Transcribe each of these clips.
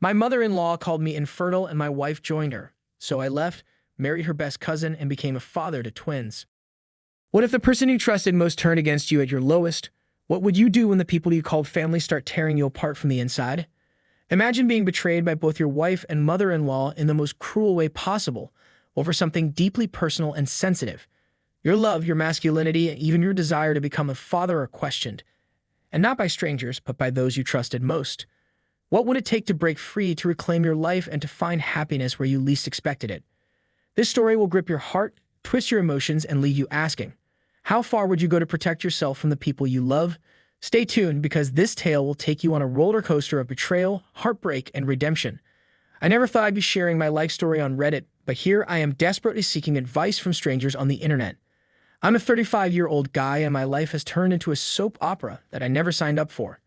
My mother-in-law called me infertile and my wife joined her. So I left, married her best cousin, and became a father to twins. What if the person you trusted most turned against you at your lowest? What would you do when the people you called family start tearing you apart from the inside? Imagine being betrayed by both your wife and mother-in-law in the most cruel way possible, over something deeply personal and sensitive. Your love, your masculinity, and even your desire to become a father are questioned. And not by strangers, but by those you trusted most. What would it take to break free, to reclaim your life, and to find happiness where you least expected it? This story will grip your heart, twist your emotions, and leave you asking, how far would you go to protect yourself from the people you love? Stay tuned, because this tale will take you on a roller coaster of betrayal, heartbreak, and redemption. I never thought I'd be sharing my life story on Reddit, but here I am desperately seeking advice from strangers on the internet. I'm a 35-year-old guy, and my life has turned into a soap opera that I never signed up for.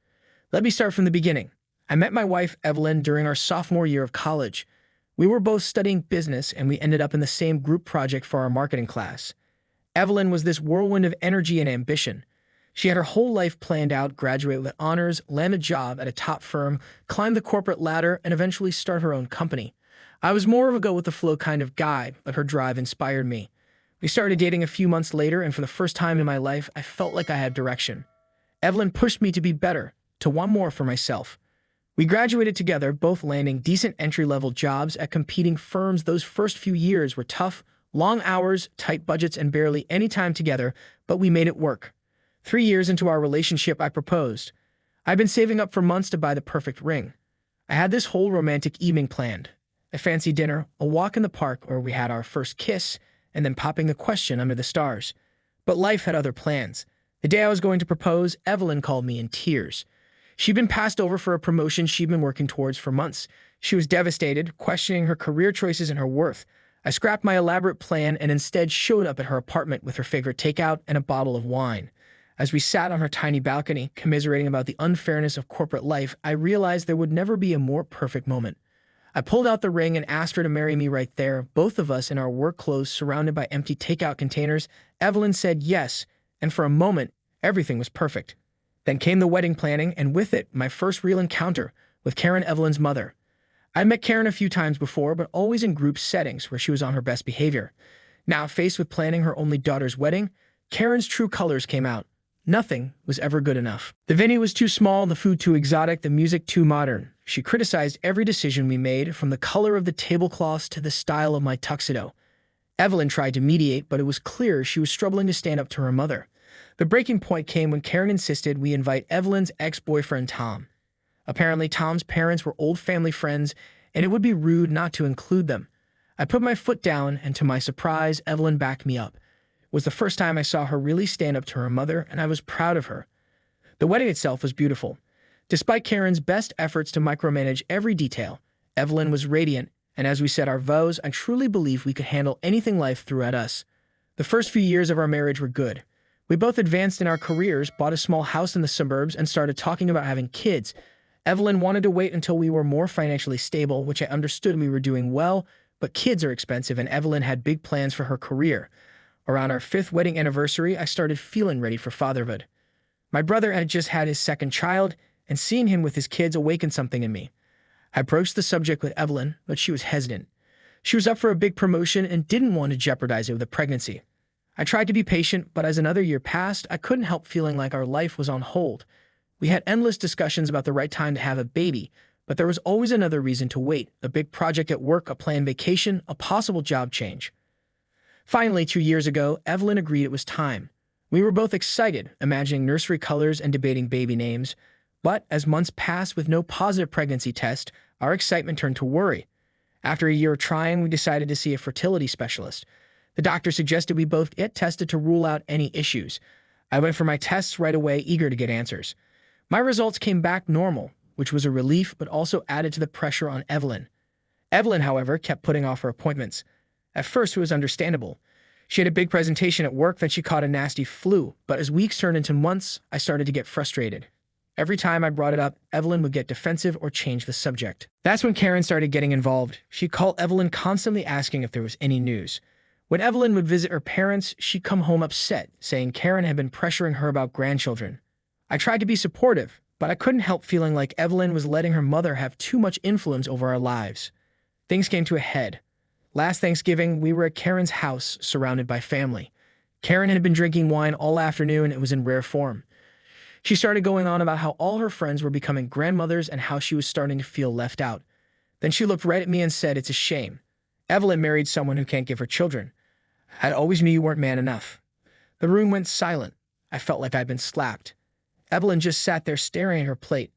Let me start from the beginning. I met my wife, Evelyn, during our sophomore year of college. We were both studying business, and we ended up in the same group project for our marketing class. Evelyn was this whirlwind of energy and ambition. She had her whole life planned out: graduate with honors, land a job at a top firm, climb the corporate ladder, and eventually start her own company. I was more of a go-with-the-flow kind of guy, but her drive inspired me. We started dating a few months later, and for the first time in my life, I felt like I had direction. Evelyn pushed me to be better, to want more for myself. We graduated together, both landing decent entry-level jobs at competing firms. Those first few years were tough, long hours, tight budgets, and barely any time together, but we made it work. 3 years into our relationship, I proposed. I'd been saving up for months to buy the perfect ring. I had this whole romantic evening planned: a fancy dinner, a walk in the park where we had our first kiss, and then popping the question under the stars. But life had other plans. The day I was going to propose, Evelyn called me in tears. She'd been passed over for a promotion she'd been working towards for months. She was devastated, questioning her career choices and her worth. I scrapped my elaborate plan and instead showed up at her apartment with her favorite takeout and a bottle of wine. As we sat on her tiny balcony, commiserating about the unfairness of corporate life, I realized there would never be a more perfect moment. I pulled out the ring and asked her to marry me right there, both of us in our work clothes surrounded by empty takeout containers. Evelyn said yes, and for a moment, everything was perfect. Then came the wedding planning, and with it, my first real encounter with Karen, Evelyn's mother. I'd met Karen a few times before, but always in group settings where she was on her best behavior. Now, faced with planning her only daughter's wedding, Karen's true colors came out. Nothing was ever good enough. The venue was too small, the food too exotic, the music too modern. She criticized every decision we made, from the color of the tablecloths to the style of my tuxedo. Evelyn tried to mediate, but it was clear she was struggling to stand up to her mother. The breaking point came when Karen insisted we invite Evelyn's ex-boyfriend, Tom. Apparently, Tom's parents were old family friends, and it would be rude not to include them. I put my foot down, and to my surprise, Evelyn backed me up. It was the first time I saw her really stand up to her mother, and I was proud of her. The wedding itself was beautiful. Despite Karen's best efforts to micromanage every detail, Evelyn was radiant, and as we said our vows, I truly believed we could handle anything life threw at us. The first few years of our marriage were good. We both advanced in our careers, bought a small house in the suburbs, and started talking about having kids. Evelyn wanted to wait until we were more financially stable, which I understood. We were doing well, but kids are expensive, and Evelyn had big plans for her career. Around our 5th wedding anniversary, I started feeling ready for fatherhood. My brother had just had his second child, and seeing him with his kids awakened something in me. I broached the subject with Evelyn, but she was hesitant. She was up for a big promotion and didn't want to jeopardize it with a pregnancy. I tried to be patient, but as another year passed, I couldn't help feeling like our life was on hold. We had endless discussions about the right time to have a baby, but there was always another reason to wait: a big project at work, a planned vacation, a possible job change. Finally, 2 years ago, Evelyn agreed it was time. We were both excited, imagining nursery colors and debating baby names. But as months passed with no positive pregnancy test, our excitement turned to worry. After a year of trying, we decided to see a fertility specialist. The doctor suggested we both get tested to rule out any issues. I went for my tests right away, eager to get answers. My results came back normal, which was a relief, but also added to the pressure on Evelyn. Evelyn, however, kept putting off her appointments. At first, it was understandable. She had a big presentation at work, then she caught a nasty flu. But as weeks turned into months, I started to get frustrated. Every time I brought it up, Evelyn would get defensive or change the subject. That's when Karen started getting involved. She'd call Evelyn, constantly asking if there was any news. When Evelyn would visit her parents, she'd come home upset, saying Karen had been pressuring her about grandchildren. I tried to be supportive, but I couldn't help feeling like Evelyn was letting her mother have too much influence over our lives. Things came to a head. Last Thanksgiving, we were at Karen's house, surrounded by family. Karen had been drinking wine all afternoon and it was in rare form. She started going on about how all her friends were becoming grandmothers and how she was starting to feel left out. Then she looked right at me and said, "It's a shame. Evelyn married someone who can't give her children. I always knew you weren't man enough." The room went silent. I felt like I'd been slapped. Evelyn just sat there staring at her plate.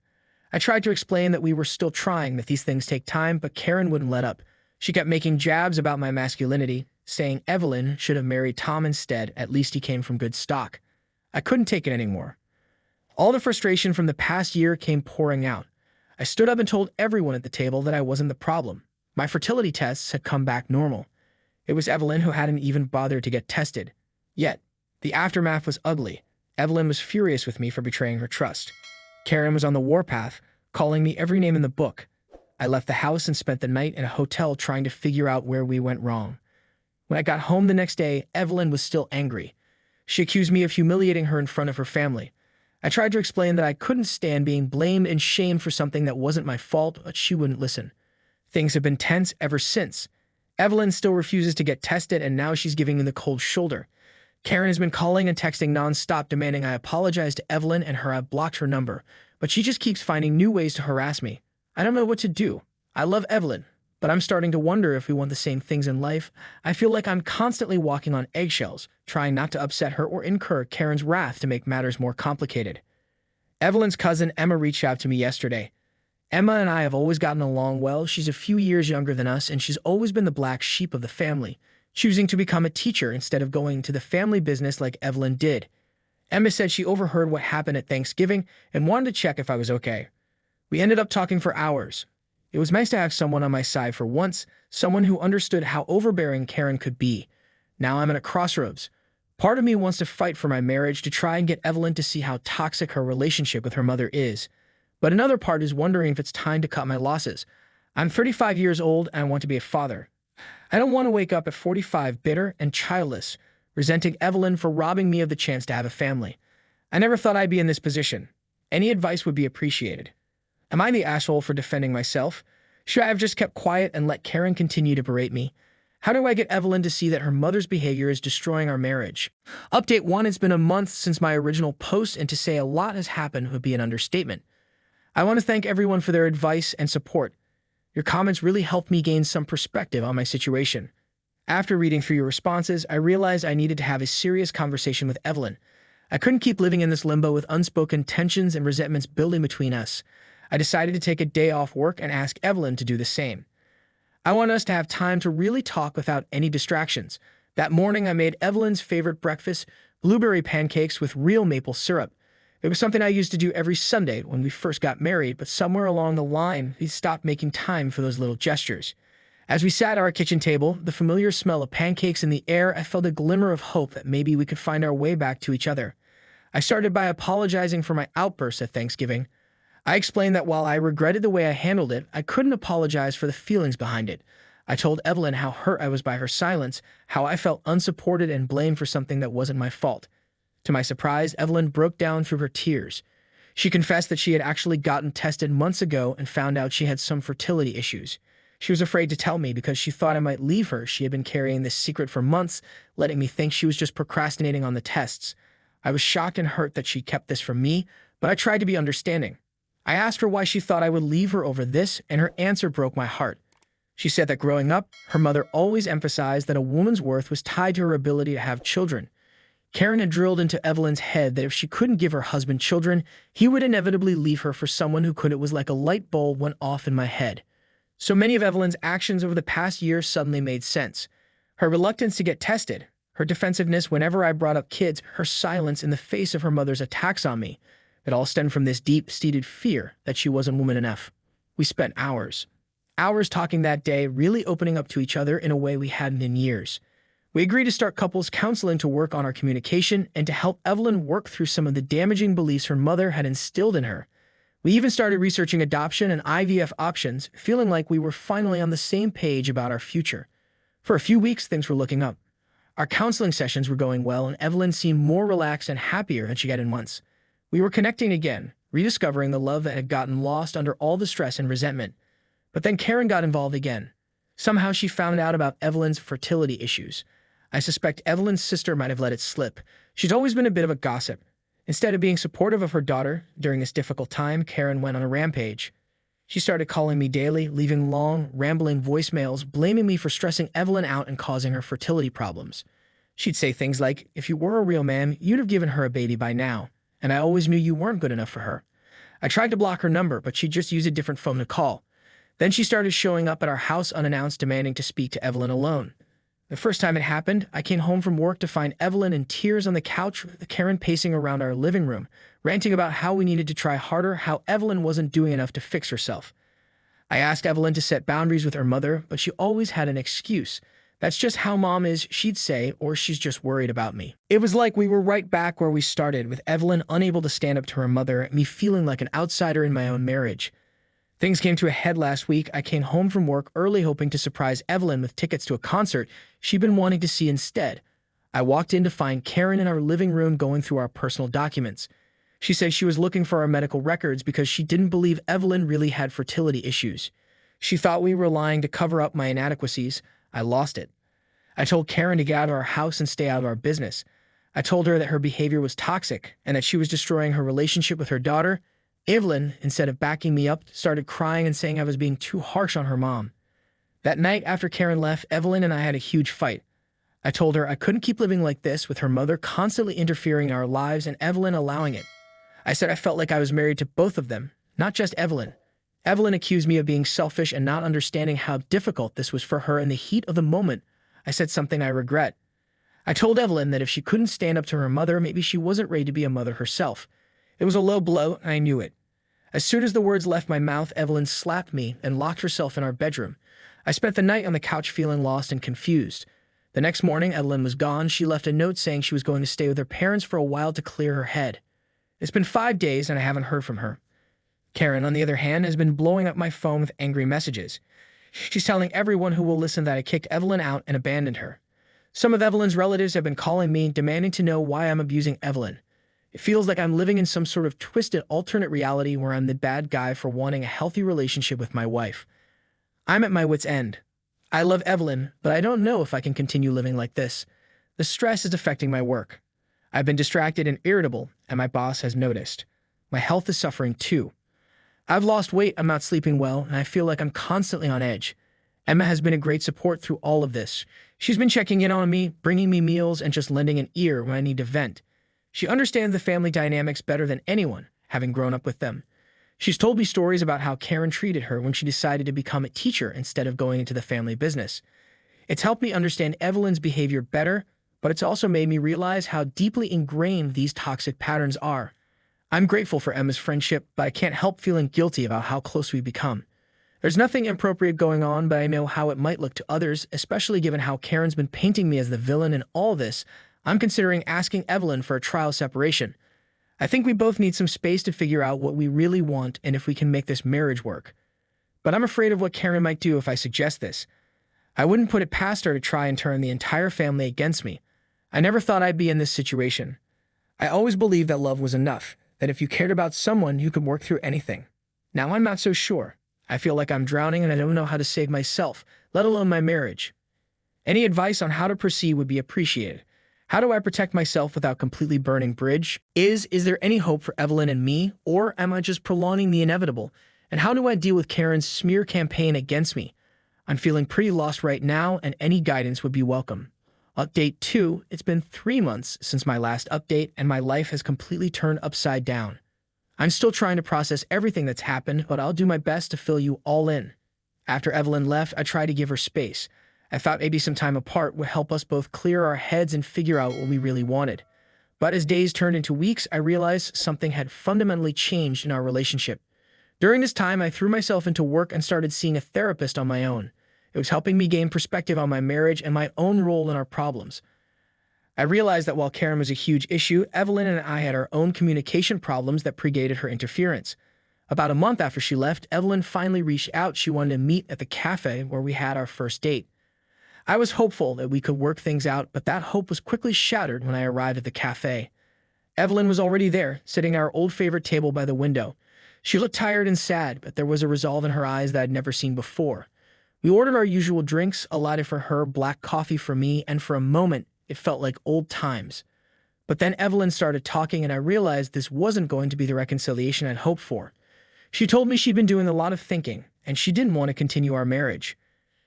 I tried to explain that we were still trying, that these things take time, but Karen wouldn't let up. She kept making jabs about my masculinity, saying Evelyn should have married Tom instead, at least he came from good stock. I couldn't take it anymore. All the frustration from the past year came pouring out. I stood up and told everyone at the table that I wasn't the problem. My fertility tests had come back normal. It was Evelyn who hadn't even bothered to get tested. Yet, the aftermath was ugly. Evelyn was furious with me for betraying her trust. Karen was on the warpath, calling me every name in the book. I left the house and spent the night in a hotel trying to figure out where we went wrong. When I got home the next day, Evelyn was still angry. She accused me of humiliating her in front of her family. I tried to explain that I couldn't stand being blamed and shamed for something that wasn't my fault, but she wouldn't listen. Things have been tense ever since. Evelyn still refuses to get tested, and now she's giving me the cold shoulder. Karen has been calling and texting nonstop, demanding I apologize to Evelyn and her I've blocked her number, but she just keeps finding new ways to harass me. I don't know what to do. I love Evelyn, but I'm starting to wonder if we want the same things in life. I feel like I'm constantly walking on eggshells, trying not to upset her or incur Karen's wrath to make matters more complicated. Evelyn's cousin Emma reached out to me yesterday. Emma and I have always gotten along well. She's a few years younger than us, and she's always been the black sheep of the family, choosing to become a teacher instead of going to the family business like Evelyn did. Emma said she overheard what happened at Thanksgiving and wanted to check if I was okay. We ended up talking for hours. It was nice to have someone on my side for once, someone who understood how overbearing Karen could be. Now I'm at a crossroads. Part of me wants to fight for my marriage to try and get Evelyn to see how toxic her relationship with her mother is. But another part is wondering if it's time to cut my losses. I'm 35 years old and I want to be a father. I don't want to wake up at 45 bitter and childless, resenting Evelyn for robbing me of the chance to have a family. I never thought I'd be in this position. Any advice would be appreciated. Am I the asshole for defending myself? Should I have just kept quiet and let Karen continue to berate me? How do I get Evelyn to see that her mother's behavior is destroying our marriage? Update 1: It's been a month since my original post, and to say a lot has happened would be an understatement. I want to thank everyone for their advice and support. Your comments really helped me gain some perspective on my situation. After reading through your responses, I realized I needed to have a serious conversation with Evelyn. I couldn't keep living in this limbo with unspoken tensions and resentments building between us. I decided to take a day off work and ask Evelyn to do the same. I want us to have time to really talk without any distractions. That morning, I made Evelyn's favorite breakfast, blueberry pancakes with real maple syrup. It was something I used to do every Sunday when we first got married, but somewhere along the line, we stopped making time for those little gestures. As we sat at our kitchen table, the familiar smell of pancakes in the air, I felt a glimmer of hope that maybe we could find our way back to each other. I started by apologizing for my outburst at Thanksgiving. I explained that while I regretted the way I handled it, I couldn't apologize for the feelings behind it. I told Evelyn how hurt I was by her silence, how I felt unsupported and blamed for something that wasn't my fault. To my surprise, Evelyn broke down through her tears. She confessed that she had actually gotten tested months ago and found out she had some fertility issues. She was afraid to tell me because she thought I might leave her. She had been carrying this secret for months, letting me think she was just procrastinating on the tests. I was shocked and hurt that she kept this from me, but I tried to be understanding. I asked her why she thought I would leave her over this, and her answer broke my heart. She said that growing up, her mother always emphasized that a woman's worth was tied to her ability to have children. Karen had drilled into Evelyn's head that if she couldn't give her husband children, he would inevitably leave her for someone who could. It was like a light bulb went off in my head. So many of Evelyn's actions over the past year suddenly made sense. Her reluctance to get tested, her defensiveness whenever I brought up kids, her silence in the face of her mother's attacks on me. It all stemmed from this deep-seated fear that she wasn't woman enough. We spent hours talking that day, really opening up to each other in a way we hadn't in years. We agreed to start couples counseling to work on our communication and to help Evelyn work through some of the damaging beliefs her mother had instilled in her. We even started researching adoption and IVF options, feeling like we were finally on the same page about our future. For a few weeks, things were looking up. Our counseling sessions were going well, and Evelyn seemed more relaxed and happier than she had in months. We were connecting again, rediscovering the love that had gotten lost under all the stress and resentment. But then Karen got involved again. Somehow she found out about Evelyn's fertility issues. I suspect Evelyn's sister might have let it slip. She's always been a bit of a gossip. Instead of being supportive of her daughter during this difficult time, Karen went on a rampage. She started calling me daily, leaving long, rambling voicemails, blaming me for stressing Evelyn out and causing her fertility problems. She'd say things like, "If you were a real man, you'd have given her a baby by now, and I always knew you weren't good enough for her." I tried to block her number, but she'd just use a different phone to call. Then she started showing up at our house unannounced, demanding to speak to Evelyn alone. The first time it happened, I came home from work to find Evelyn in tears on the couch with Karen pacing around our living room, ranting about how we needed to try harder, how Evelyn wasn't doing enough to fix herself. I asked Evelyn to set boundaries with her mother, but she always had an excuse. "That's just how mom is," she'd say, or "she's just worried about me." It was like we were right back where we started, with Evelyn unable to stand up to her mother, and me feeling like an outsider in my own marriage. Things came to a head last week. I came home from work early hoping to surprise Evelyn with tickets to a concert she'd been wanting to see instead. I walked in to find Karen in our living room going through our personal documents. She said she was looking for our medical records because she didn't believe Evelyn really had fertility issues. She thought we were lying to cover up my inadequacies. I lost it. I told Karen to get out of our house and stay out of our business. I told her that her behavior was toxic and that she was destroying her relationship with her daughter. Evelyn, instead of backing me up, started crying and saying I was being too harsh on her mom. That night after Karen left, Evelyn and I had a huge fight. I told her I couldn't keep living like this with her mother constantly interfering in our lives and Evelyn allowing it. I said I felt like I was married to both of them, not just Evelyn. Evelyn accused me of being selfish and not understanding how difficult this was for her in the heat of the moment. I said something I regret. I told Evelyn that if she couldn't stand up to her mother, maybe she wasn't ready to be a mother herself. It was a low blow, and I knew it. As soon as the words left my mouth, Evelyn slapped me and locked herself in our bedroom. I spent the night on the couch feeling lost and confused. The next morning, Evelyn was gone. She left a note saying she was going to stay with her parents for a while to clear her head. It's been 5 days and I haven't heard from her. Karen, on the other hand, has been blowing up my phone with angry messages. She's telling everyone who will listen that I kicked Evelyn out and abandoned her. Some of Evelyn's relatives have been calling me, demanding to know why I'm abusing Evelyn. It feels like I'm living in some sort of twisted alternate reality where I'm the bad guy for wanting a healthy relationship with my wife. I'm at my wit's end. I love Evelyn, but I don't know if I can continue living like this. The stress is affecting my work. I've been distracted and irritable, and my boss has noticed. My health is suffering too. I've lost weight, I'm not sleeping well, and I feel like I'm constantly on edge. Emma has been a great support through all of this. She's been checking in on me, bringing me meals, and just lending an ear when I need to vent. She understands the family dynamics better than anyone, having grown up with them. She's told me stories about how Karen treated her when she decided to become a teacher instead of going into the family business. It's helped me understand Evelyn's behavior better, but it's also made me realize how deeply ingrained these toxic patterns are. I'm grateful for Emma's friendship, but I can't help feeling guilty about how close we've become. There's nothing inappropriate going on, but I know how it might look to others, especially given how Karen's been painting me as the villain in all this. I'm considering asking Evelyn for a trial separation. I think we both need some space to figure out what we really want and if we can make this marriage work. But I'm afraid of what Karen might do if I suggest this. I wouldn't put it past her to try and turn the entire family against me. I never thought I'd be in this situation. I always believed that love was enough, that if you cared about someone, you could work through anything. Now I'm not so sure. I feel like I'm drowning and I don't know how to save myself, let alone my marriage. Any advice on how to proceed would be appreciated. How do I protect myself without completely burning bridge? Is there any hope for Evelyn and me, or am I just prolonging the inevitable? And how do I deal with Karen's smear campaign against me? I'm feeling pretty lost right now, and any guidance would be welcome. Update 2. It's been 3 months since my last update, and my life has completely turned upside down. I'm still trying to process everything that's happened, but I'll do my best to fill you all in. After Evelyn left, I tried to give her space. I thought maybe some time apart would help us both clear our heads and figure out what we really wanted. But as days turned into weeks, I realized something had fundamentally changed in our relationship. During this time, I threw myself into work and started seeing a therapist on my own. It was helping me gain perspective on my marriage and my own role in our problems. I realized that while Karen was a huge issue, Evelyn and I had our own communication problems that predated her interference. About a month after she left, Evelyn finally reached out. She wanted to meet at the cafe where we had our first date. I was hopeful that we could work things out, but that hope was quickly shattered when I arrived at the cafe. Evelyn was already there, sitting at our old favorite table by the window. She looked tired and sad, but there was a resolve in her eyes that I'd never seen before. We ordered our usual drinks, a latte for her, black coffee for me, and for a moment, it felt like old times. But then Evelyn started talking, and I realized this wasn't going to be the reconciliation I'd hoped for. She told me she'd been doing a lot of thinking, and she didn't want to continue our marriage.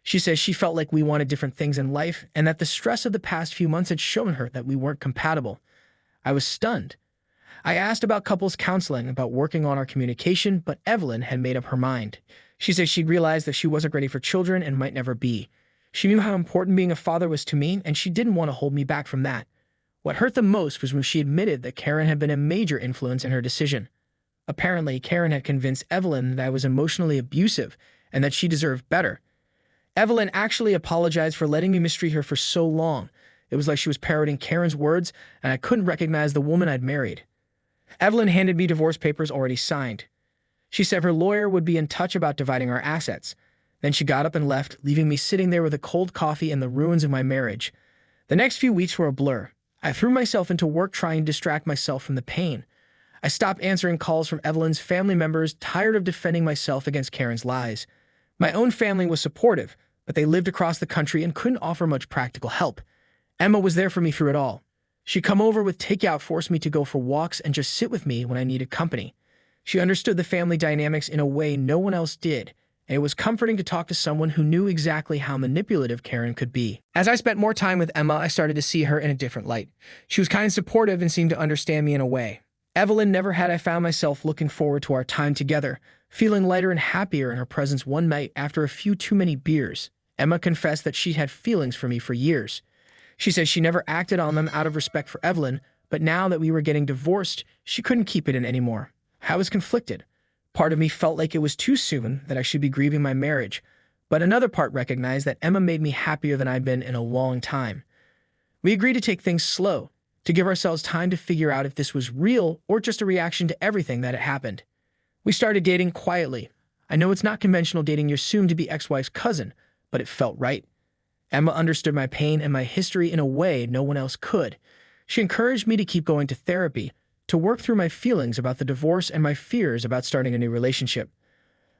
She says she felt like we wanted different things in life, and that the stress of the past few months had shown her that we weren't compatible. I was stunned. I asked about couples counseling, about working on our communication, but Evelyn had made up her mind. She said she'd realized that she wasn't ready for children and might never be. She knew how important being a father was to me, and she didn't want to hold me back from that. What hurt the most was when she admitted that Karen had been a major influence in her decision. Apparently, Karen had convinced Evelyn that I was emotionally abusive and that she deserved better. Evelyn actually apologized for letting me mistreat her for so long. It was like she was parroting Karen's words, and I couldn't recognize the woman I'd married. Evelyn handed me divorce papers already signed. She said her lawyer would be in touch about dividing our assets. Then she got up and left, leaving me sitting there with a cold coffee and the ruins of my marriage. The next few weeks were a blur. I threw myself into work trying to distract myself from the pain. I stopped answering calls from Evelyn's family members, tired of defending myself against Karen's lies. My own family was supportive, but they lived across the country and couldn't offer much practical help. Emma was there for me through it all. She'd come over with takeout, forced me to go for walks, and just sit with me when I needed company. She understood the family dynamics in a way no one else did, and it was comforting to talk to someone who knew exactly how manipulative Karen could be. As I spent more time with Emma, I started to see her in a different light. She was kind and supportive and seemed to understand me in a way. Evelyn never had I found myself looking forward to our time together, feeling lighter and happier in her presence one night after a few too many beers. Emma confessed that she'd had feelings for me for years. She said she never acted on them out of respect for Evelyn, but now that we were getting divorced, she couldn't keep it in anymore. I was conflicted. Part of me felt like it was too soon, that I should be grieving my marriage, but another part recognized that Emma made me happier than I'd been in a long time. We agreed to take things slow, to give ourselves time to figure out if this was real or just a reaction to everything that had happened. We started dating quietly. I know it's not conventional dating your soon-to-be ex-wife's cousin, but it felt right. Emma understood my pain and my history in a way no one else could. She encouraged me to keep going to therapy, to work through my feelings about the divorce and my fears about starting a new relationship.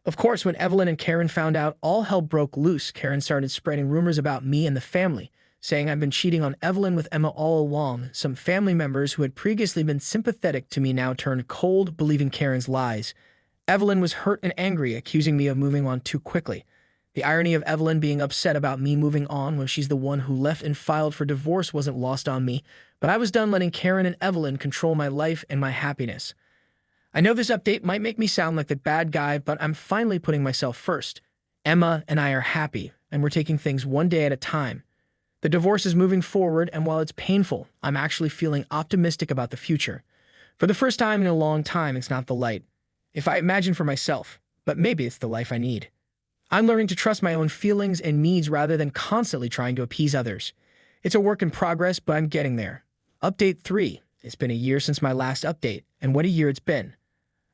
Of course, when Evelyn and Karen found out, all hell broke loose. Karen started spreading rumors about me and the family, saying I've been cheating on Evelyn with Emma all along. Some family members who had previously been sympathetic to me now turned cold, believing Karen's lies. Evelyn was hurt and angry, accusing me of moving on too quickly. The irony of Evelyn being upset about me moving on when she's the one who left and filed for divorce wasn't lost on me, but I was done letting Karen and Evelyn control my life and my happiness. I know this update might make me sound like the bad guy, but I'm finally putting myself first. Emma and I are happy, and we're taking things one day at a time. The divorce is moving forward, and while it's painful, I'm actually feeling optimistic about the future. For the first time in a long time, it's not the light if I imagine for myself, but maybe it's the life I need. I'm learning to trust my own feelings and needs rather than constantly trying to appease others. It's a work in progress, but I'm getting there. Update 3. It's been a year since my last update, and what a year it's been.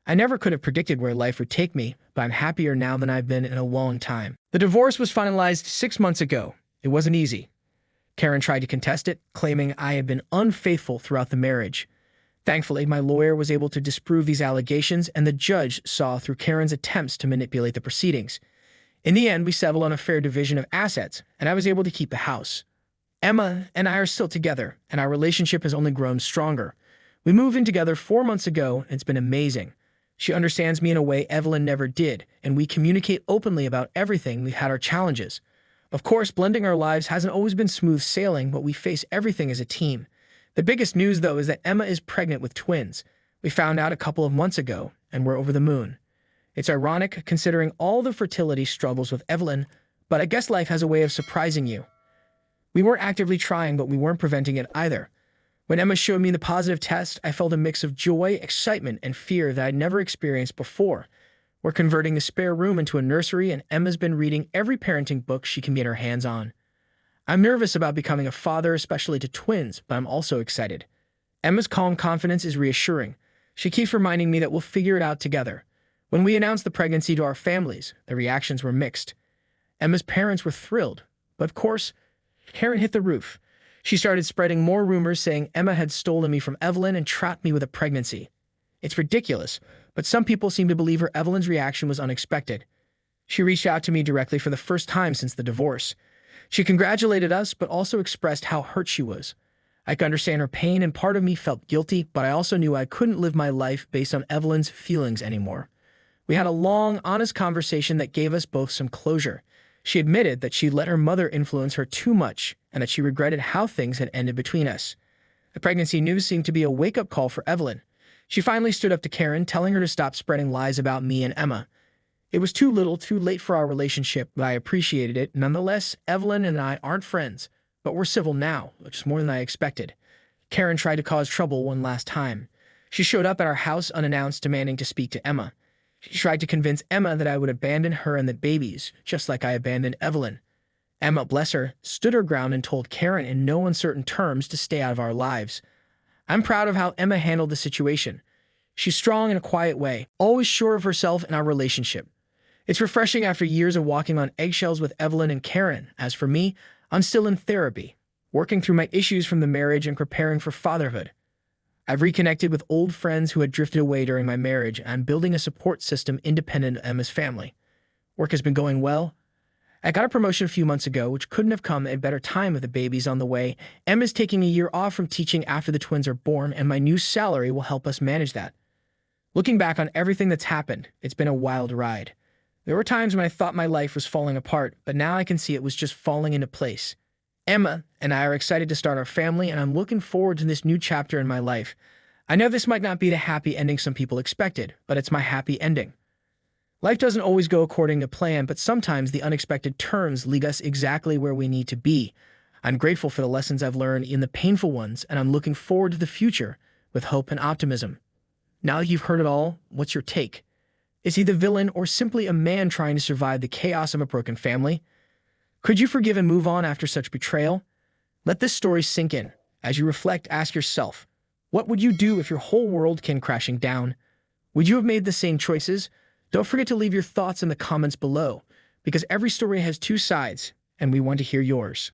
I never could have predicted where life would take me, but I'm happier now than I've been in a long time. The divorce was finalized 6 months ago. It wasn't easy. Karen tried to contest it, claiming I had been unfaithful throughout the marriage. Thankfully, my lawyer was able to disprove these allegations, and the judge saw through Karen's attempts to manipulate the proceedings. In the end, we settled on a fair division of assets, and I was able to keep the house. Emma and I are still together, and our relationship has only grown stronger. We moved in together 4 months ago, and it's been amazing. She understands me in a way Evelyn never did, and we communicate openly about everything. We've had our challenges. Of course, blending our lives hasn't always been smooth sailing, but we face everything as a team. The biggest news, though, is that Emma is pregnant with twins. We found out a couple of months ago, and we're over the moon. It's ironic, considering all the fertility struggles with Evelyn, but I guess life has a way of surprising you. We weren't actively trying, but we weren't preventing it either. When Emma showed me the positive test, I felt a mix of joy, excitement, and fear that I'd never experienced before. We're converting the spare room into a nursery, and Emma's been reading every parenting book she can get her hands on. I'm nervous about becoming a father, especially to twins, but I'm also excited. Emma's calm confidence is reassuring. She keeps reminding me that we'll figure it out together. When we announced the pregnancy to our families, the reactions were mixed. Emma's parents were thrilled, but of course, Karen hit the roof. She started spreading more rumors saying Emma had stolen me from Evelyn and trapped me with a pregnancy. It's ridiculous, but some people seem to believe her. Evelyn's reaction was unexpected. She reached out to me directly for the first time since the divorce. She congratulated us, but also expressed how hurt she was. I could understand her pain, and part of me felt guilty, but I also knew I couldn't live my life based on Evelyn's feelings anymore. We had a long, honest conversation that gave us both some closure. She admitted that she let her mother influence her too much and that she regretted how things had ended between us. The pregnancy news seemed to be a wake-up call for Evelyn. She finally stood up to Karen, telling her to stop spreading lies about me and Emma. It was too little, too late for our relationship, but I appreciated it. Nonetheless, Evelyn and I aren't friends, but we're civil now, which is more than I expected. Karen tried to cause trouble one last time. She showed up at our house unannounced, demanding to speak to Emma. She tried to convince Emma that I would abandon her and the babies, just like I abandoned Evelyn. Emma, bless her, stood her ground and told Karen in no uncertain terms to stay out of our lives. I'm proud of how Emma handled the situation. She's strong in a quiet way, always sure of herself in our relationship. It's refreshing after years of walking on eggshells with Evelyn and Karen. As for me, I'm still in therapy, working through my issues from the marriage and preparing for fatherhood. I've reconnected with old friends who had drifted away during my marriage, and I'm building a support system independent of Emma's family. Work has been going well. I got a promotion a few months ago, which couldn't have come at a better time with the babies on the way. Emma's taking a year off from teaching after the twins are born, and my new salary will help us manage that. Looking back on everything that's happened, it's been a wild ride. There were times when I thought my life was falling apart, but now I can see it was just falling into place. Emma and I are excited to start our family, and I'm looking forward to this new chapter in my life. I know this might not be the happy ending some people expected, but it's my happy ending. Life doesn't always go according to plan, but sometimes the unexpected turns lead us exactly where we need to be. I'm grateful for the lessons I've learned in the painful ones, and I'm looking forward to the future with hope and optimism. Now that you've heard it all, what's your take? Is he the villain or simply a man trying to survive the chaos of a broken family? Could you forgive and move on after such betrayal? Let this story sink in. As you reflect, ask yourself, what would you do if your whole world came crashing down? Would you have made the same choices? Don't forget to leave your thoughts in the comments below, because every story has two sides, and we want to hear yours.